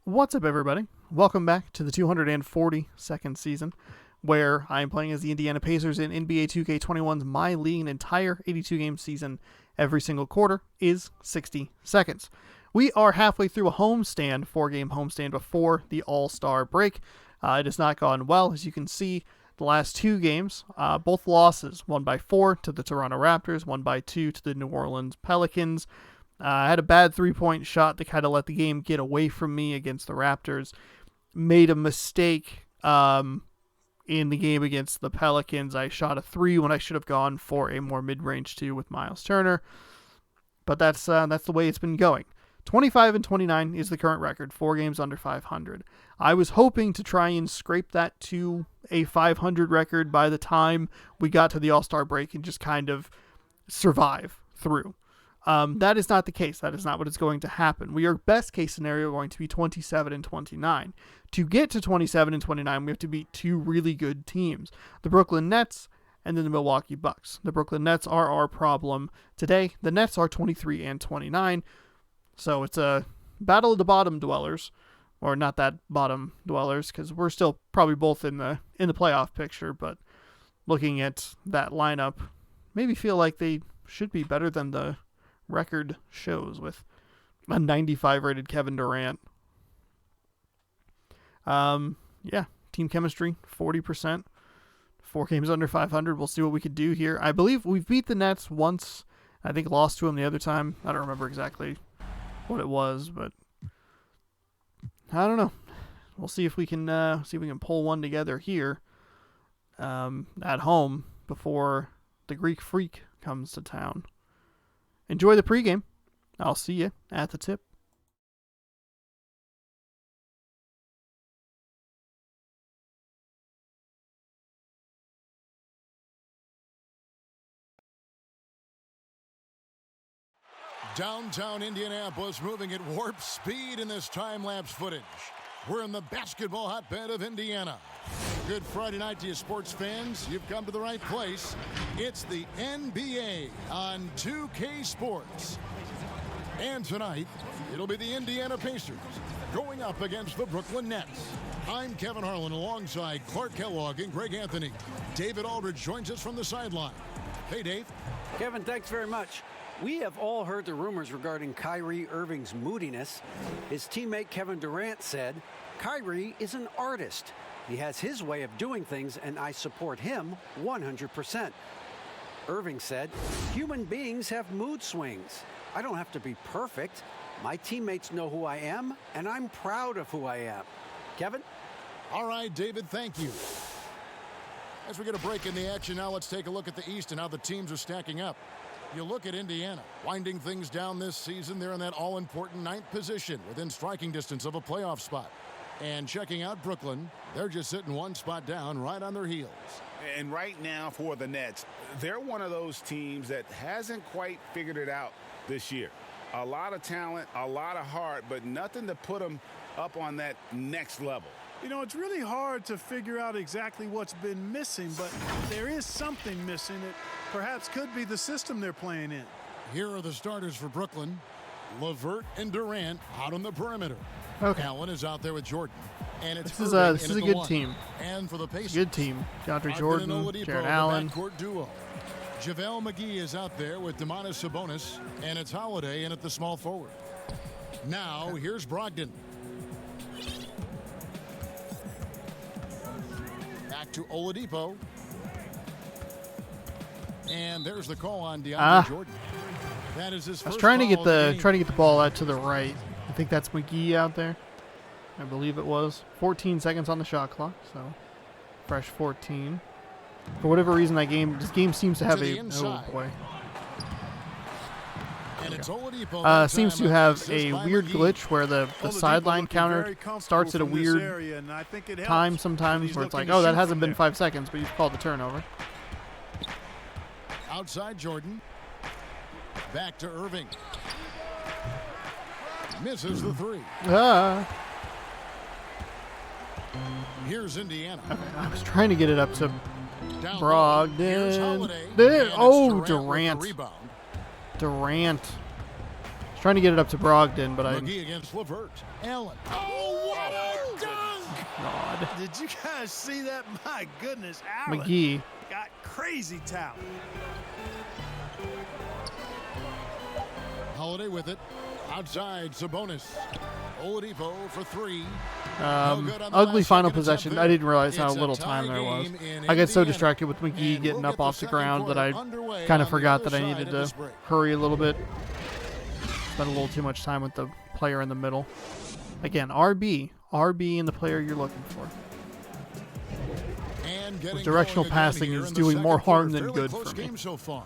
What's up, everybody? Welcome back to the 242nd season, where I am playing as the Indiana Pacers in NBA 2K21's MyLeague. An entire 82-game season. Every single quarter is 60 seconds. We are halfway through a homestand, 4-game homestand before the All-Star break. It has not gone well, as you can see. The last two games, both losses, one by 4 to the Toronto Raptors, one by 2 to the New Orleans Pelicans. I had a bad three-point shot to kind of let the game get away from me against the Raptors. Made a mistake in the game against the Pelicans. I shot a 3 when I should have gone for a more mid-range 2 with Miles Turner. But that's the way it's been going. 25-29 is the current record, 4 games under 500. I was hoping to try and scrape that to a 500 record by the time we got to the All-Star break and just kind of survive through. That is not the case. That is not what is going to happen. We are best case scenario going to be 27-29. To get to 27-29, we have to beat 2 really good teams, the Brooklyn Nets and then the Milwaukee Bucks. The Brooklyn Nets are our problem today. The Nets are 23-29. So it's a battle of the bottom dwellers, or not that bottom dwellers, because we're still probably both in the playoff picture. But looking at that lineup, maybe feel like they should be better than the record shows with a 95 rated Kevin Durant. Yeah, team chemistry 40%. 4 games under 500. We'll see what we could do here. I believe we've beat the Nets once. I think lost to them the other time. I don't remember exactly what it was, but I don't know. We'll see if we can pull one together here at home before the Greek Freak comes to town. Enjoy the pregame. I'll see you at the tip. Downtown Indianapolis moving at warp speed in this time-lapse footage. We're in the basketball hotbed of Indiana. Good Friday night to you sports fans. You've come to the right place. It's the NBA on 2K Sports. And tonight, it'll be the Indiana Pacers going up against the Brooklyn Nets. I'm Kevin Harlan alongside Clark Kellogg and Greg Anthony. David Aldridge joins us from the sideline. Hey, Dave. Kevin, thanks very much. We have all heard the rumors regarding Kyrie Irving's moodiness. His teammate Kevin Durant said, "Kyrie is an artist. He has his way of doing things, and I support him 100%. Irving said, "Human beings have mood swings. I don't have to be perfect. My teammates know who I am, and I'm proud of who I am." Kevin? All right, David, thank you. As we get a break in the action now, let's take a look at the East and how the teams are stacking up. You look at Indiana, winding things down this season. They're in that all-important 9th position within striking distance of a playoff spot. And checking out Brooklyn, they're just sitting one spot down right on their heels. And right now for the Nets, they're one of those teams that hasn't quite figured it out this year. A lot of talent, a lot of heart, but nothing to put them up on that next level. You know, it's really hard to figure out exactly what's been missing, but there is something missing that perhaps could be the system they're playing in. Here are the starters for Brooklyn. LeVert and Durant out on the perimeter. Okay. Allen is out there with Jordan. And it's this is a good team. And for the Pacers, good team. DeAndre Jordan, Jared Allen. Backcourt duo. JaVale McGee is out there with Domantas Sabonis, and it's Holiday in at the small forward. Now here's Brogdon. Back to Oladipo. And there's the call on DeAndre Jordan. That is his first. I was trying to get the ball out to the right. I think that's McGee out there. I believe it was. 14 seconds on the shot clock, so fresh 14. For whatever reason, this game seems to have oh boy. And it's Oladipo seems to have a weird glitch where the sideline counter starts at a weird time sometimes, where it's like, oh, that hasn't been 5 seconds, but you've called the turnover. Outside Jordan. Back to Irving. Misses the 3. Here's Indiana. Okay, I was trying to get it up to Brogdon. Oh, Durant. Durant. Trying to get it up to Brogdon, but McGee against Levert. Allen. Oh, what a dunk! God. Did you guys see that? My goodness, Allen McGee. got crazy talent. Holiday with it. Outside, Sabonis. Oladipo for three. No good on the Ugly last final second attempt possession. there. I didn't realize how It's a little tie time there was. game in I got so Indiana. distracted with McGee And getting we'll up get the off the second ground that I quarter underway kind of on the forgot other that I side needed of to this break. hurry a little bit. Spent a little too much time with the player in the middle. Again, RB and the player you're looking for. And getting Directional going again passing here is in the doing more second harm quarter. than Fairly good close for me. game so far.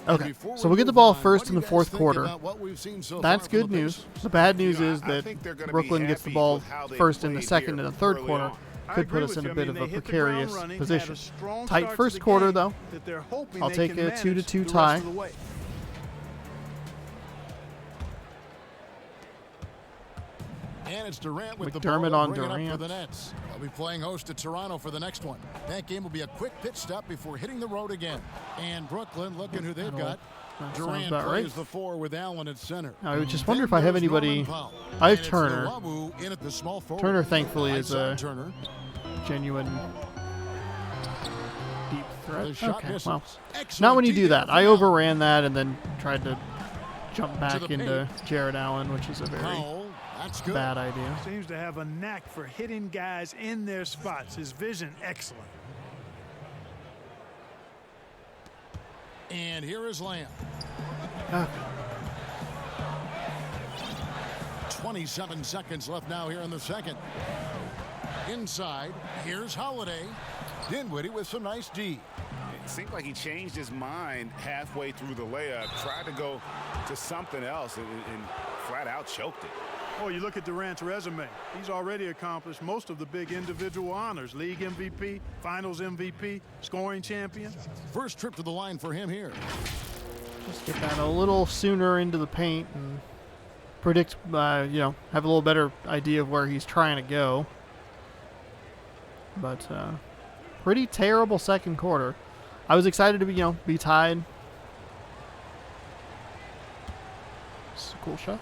Okay, Before so we we get the move ball on, first what in do the you fourth guys think quarter. about what we've seen so That's far from good the news. Pacers? The bad news You know, is I that think they're gonna be Brooklyn gets the happy ball with how they first in the played second here and the third early quarter. on. I Could agree put us with in you. a I bit mean, of a they hit the ground precarious running, had a position. strong Tight start to first the quarter, game though. that they're hoping I'll they take can a 2-2 manage the rest tie. of the way. And it's Durant with the McDermott ball on bringing up for Durant. the Nets. They'll be playing host to Toronto for the next one. That game will be a quick pit stop before hitting the road again. And Brooklyn, looking who they've got. That sounds Durant about plays right. the four with Allen at center. I would just wonder if I Then have there's anybody. Norman Powell. I have And it's Turner. Nwawu in at the small forward. Turner, thankfully, is Lights on a Turner. genuine deep The threat. shot Okay, misses. well, Excellent not when you D do there that. from I Allen. overran that and then tried to jump back the into Jared Allen, which is a very Powell, that's good. bad idea. Seems to have a knack for hitting guys in their spots. His vision, excellent. And here is Lamb. Okay. 27 seconds left now here in the second. Inside, here's Holiday. Dinwiddie with some nice D. It seemed like he changed his mind halfway through the layup, tried to go to something else, and flat out choked it. Oh, you look at Durant's resume. He's already accomplished most of the big individual honors. League MVP, Finals MVP, scoring champion. First trip to the line for him here. Just get that a little sooner into the paint and predict, have a little better idea of where he's trying to go. But pretty terrible second quarter. I was excited to be tied. It's a cool shot.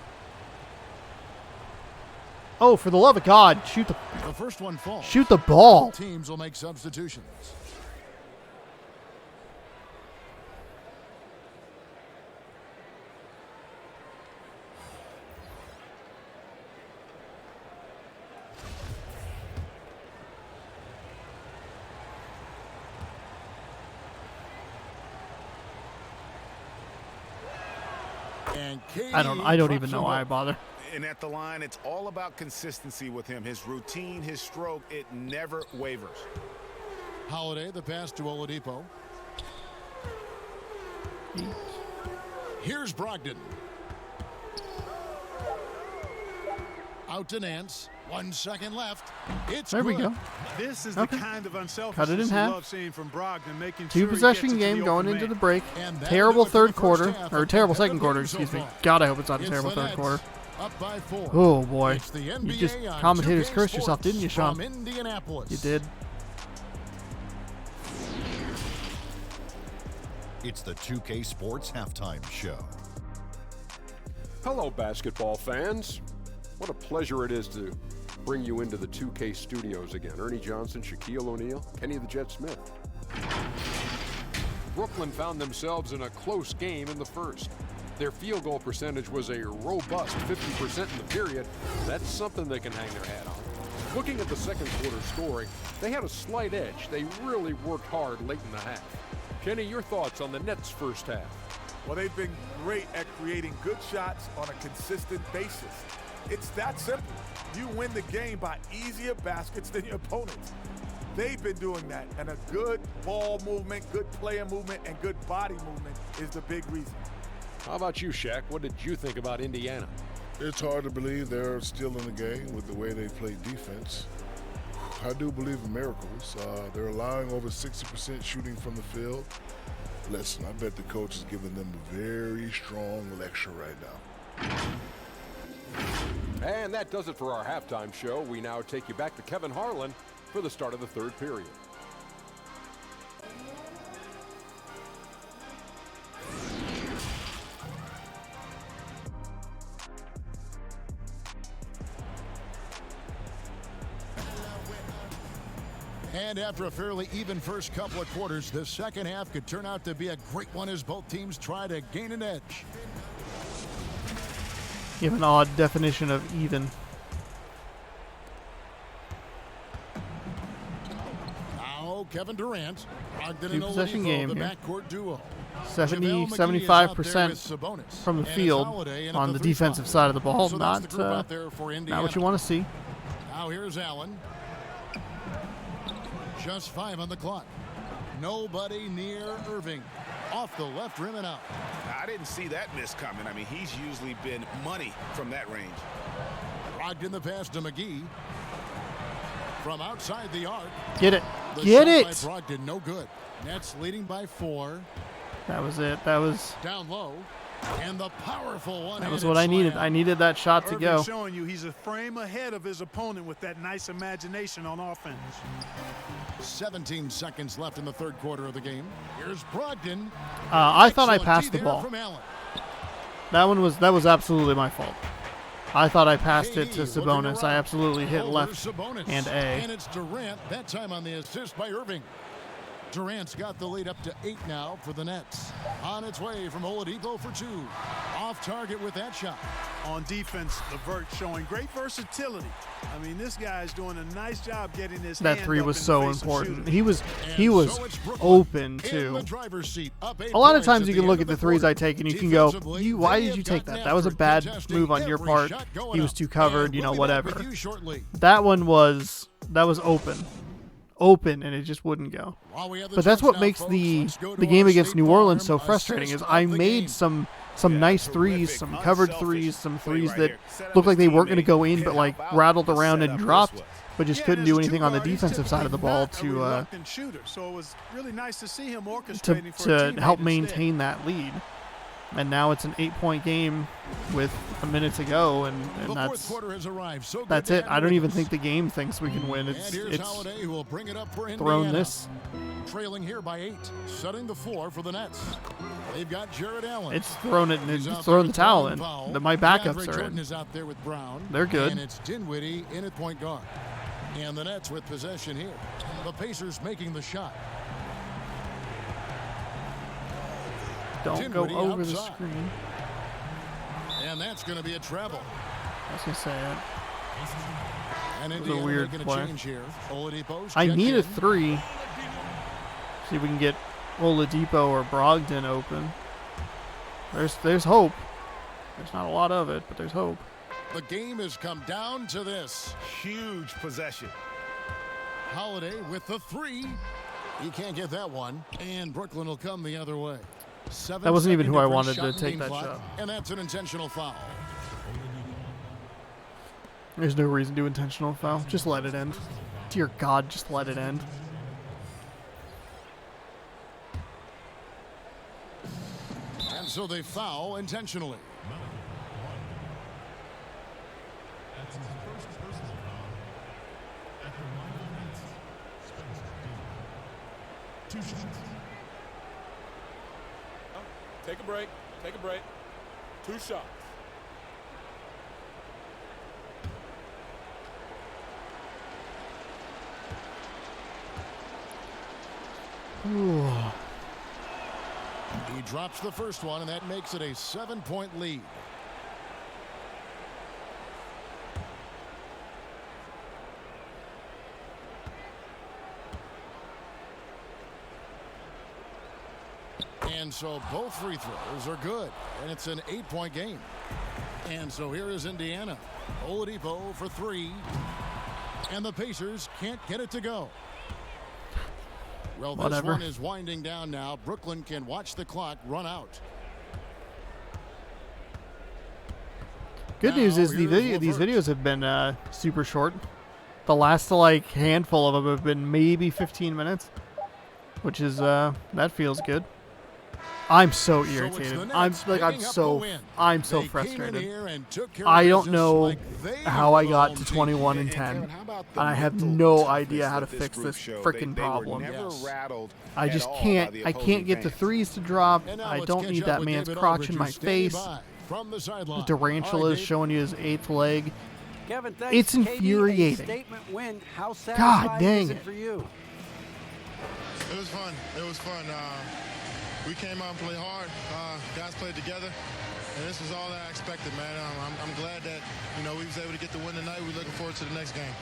Oh, for the love of God, shoot the first one falls. Shoot the ball. Teams will make substitutions. And I don't even know why I bother. And at the line, it's all about consistency with him. His routine, his stroke, it never wavers. Holiday, the pass to Oladipo. Here's Brogdon. Out to Nance. 1 second left. It's There we good. go. This is Okay. the kind of Cut it unselfishness in you half. love seeing from Brogdon, making Two sure he possession gets it to game the going open into the man. break. And that'll Terrible do it for the third first quarter, half or of terrible the second quarter, game so excuse me. far. God, I hope it's not a It's terrible the third Nets quarter. Up by 4. Oh boy, It's the you NBA just on commentators 2K cursed yourself, didn't you, Sean? From Indianapolis. You did. It's the 2K Sports Halftime Show. Hello, basketball fans. What a pleasure it is to bring you into the 2K studios again. Ernie Johnson, Shaquille O'Neal, Kenny the Jet Smith. Brooklyn found themselves in a close game in the first. Their field goal percentage was a robust 50% in the period. That's something they can hang their hat on. Looking at the second quarter scoring, they had a slight edge. They really worked hard late in the half. Kenny, your thoughts on the Nets' first half? Well, they've been great at creating good shots on a consistent basis. It's that simple. You win the game by easier baskets than your opponents. They've been doing that, and a good ball movement, good player movement, and good body movement is the big reason. How about you, Shaq? What did you think about Indiana? It's hard to believe they're still in the game with the way they play defense. I do believe in miracles. They're allowing over 60% shooting from the field. Listen, I bet the coach is giving them a very strong lecture right now. And that does it for our halftime show. We now take you back to Kevin Harlan for the start of the third period. And after a fairly even first couple of quarters, the second half could turn out to be a great one as both teams try to gain an edge. You have an odd definition of even. Now Kevin Durant. Two-possession game the here. backcourt duo. 75% from the field on the defensive side of the ball. So Not what you want to see. Now here's Allen. Just 5 on the clock. Nobody near Irving. Off the left rim and out. I didn't see that miss coming. I mean, he's usually been money from that range. Logged in the pass to McGee. From outside the arc. Get it. The Get shot it. by Brogdon, no good. Nets leading by 4. That was it. That was down low. And the powerful one. That was what I needed. I needed that shot to go. Showing you he's a frame ahead of his opponent with that nice imagination on offense. 17 seconds left in the third quarter of the game. Here's Brogdon. I thought I passed the ball. That was absolutely my fault. I thought I passed it to Sabonis. I absolutely hit left and A. And it's Durant, that time on the assist by Irving. Durant's got the lead up to 8 now for the Nets. On its way from Oladipo for 2. Off target with that shot. On defense, LeVert showing great versatility. I mean, this guy's doing a nice job getting his that hand three up was in so the face of important. shooters. He was open too. A lot of times you can look at the threes I take and you can go, why did you take that? That was a bad move on your part. He was too covered, whatever. That one was open and it just wouldn't go. But that's what makes the game against New Orleans so frustrating is I made some nice threes, some covered threes, some threes that looked like they weren't going to go in but like rattled around and dropped, but just couldn't do anything on the defensive side of the ball to so it was really nice to see him to help maintain that lead. And now it's an 8-point game with a minute to go, and that's it. I don't even think the game thinks we can win. It's thrown this. Trailing here by 8, setting the floor for the Nets. They've got Jared Allen. It's thrown it and thrown the towel in. My backups are in. Is out there with Brown. They're good. And it's Dinwiddie in at point guard. And the Nets with possession here. The Pacers making the shot. Don't go over the screen. And that's going to be a treble. I was going to say it. And it was a weird play. I need a 3. See if we can get Oladipo or Brogdon open. There's hope. There's not a lot of it, but there's hope. The game has come down to this. Huge possession. Holiday with the 3. He can't get that one. And Brooklyn will come the other way. That wasn't even who I wanted to take that shot. And that's an intentional foul. There's no reason to intentional foul. Just let it end. Dear God, just let it end. And so they foul intentionally. Take a break. Take a break. 2 shots. Ooh. He drops the first one, and that makes it a 7-point lead. And so both free throws are good, and it's an 8-point game. And so here is Indiana. Oladipo for 3, and the Pacers can't get it to go. Well, this one is winding down now. Brooklyn can watch the clock run out. Good news is these videos have been super short. The last handful of them have been maybe 15 minutes, which is that feels good. I'm so irritated. I'm so frustrated. I don't know how I got to 21 and 10, and I have no idea how to fix this freaking problem. I just can't. I can't get the threes to drop. I don't need that man's crotch in my face. Durantula is showing you his 8th leg. Kevin, it's infuriating. God dang it. It was fun. It was fun. We came out and played hard. Guys played together, and this was all that I expected, man. I'm glad that, we was able to get the win tonight. We're looking forward to the next game.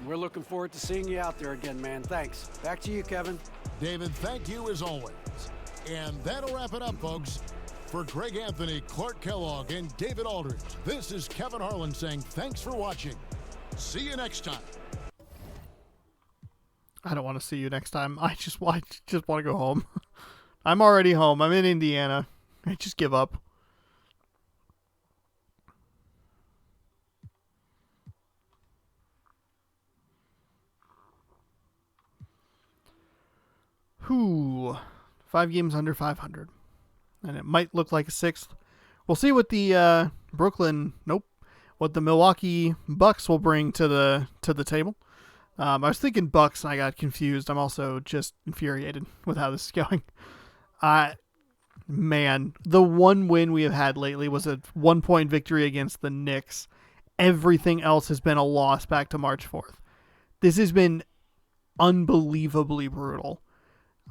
We're looking forward to seeing you out there again, man. Thanks. Back to you, Kevin. David, thank you as always. And that'll wrap it up, folks. For Greg Anthony, Clark Kellogg, and David Aldridge, this is Kevin Harlan saying thanks for watching. See you next time. I don't want to see you next time. I just want to go home. I'm already home. I'm in Indiana. I just give up. Whew. 5 games under 500. And it might look like a 6th. We'll see what the what the Milwaukee Bucks will bring to the table. I was thinking Bucks and I got confused. I'm also just infuriated with how this is going. Man, the one win we have had lately was a 1-point victory against the Knicks. Everything else has been a loss back to March 4th. This has been unbelievably brutal.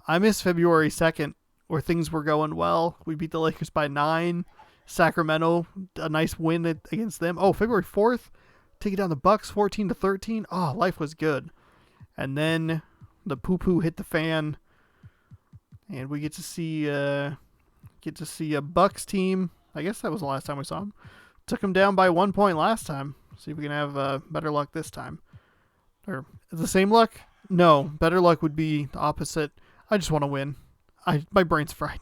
I miss February 2nd where things were going well. We beat the Lakers by 9. Sacramento, a nice win against them. Oh, February 4th, taking down the Bucks 14-13. Oh, life was good. And then the poo-poo hit the fan. And we get to see a Bucks team. I guess that was the last time we saw them. Took them down by 1 point last time. See if we can have better luck this time. Or the same luck? No, better luck would be the opposite. I just want to win. My brain's fried.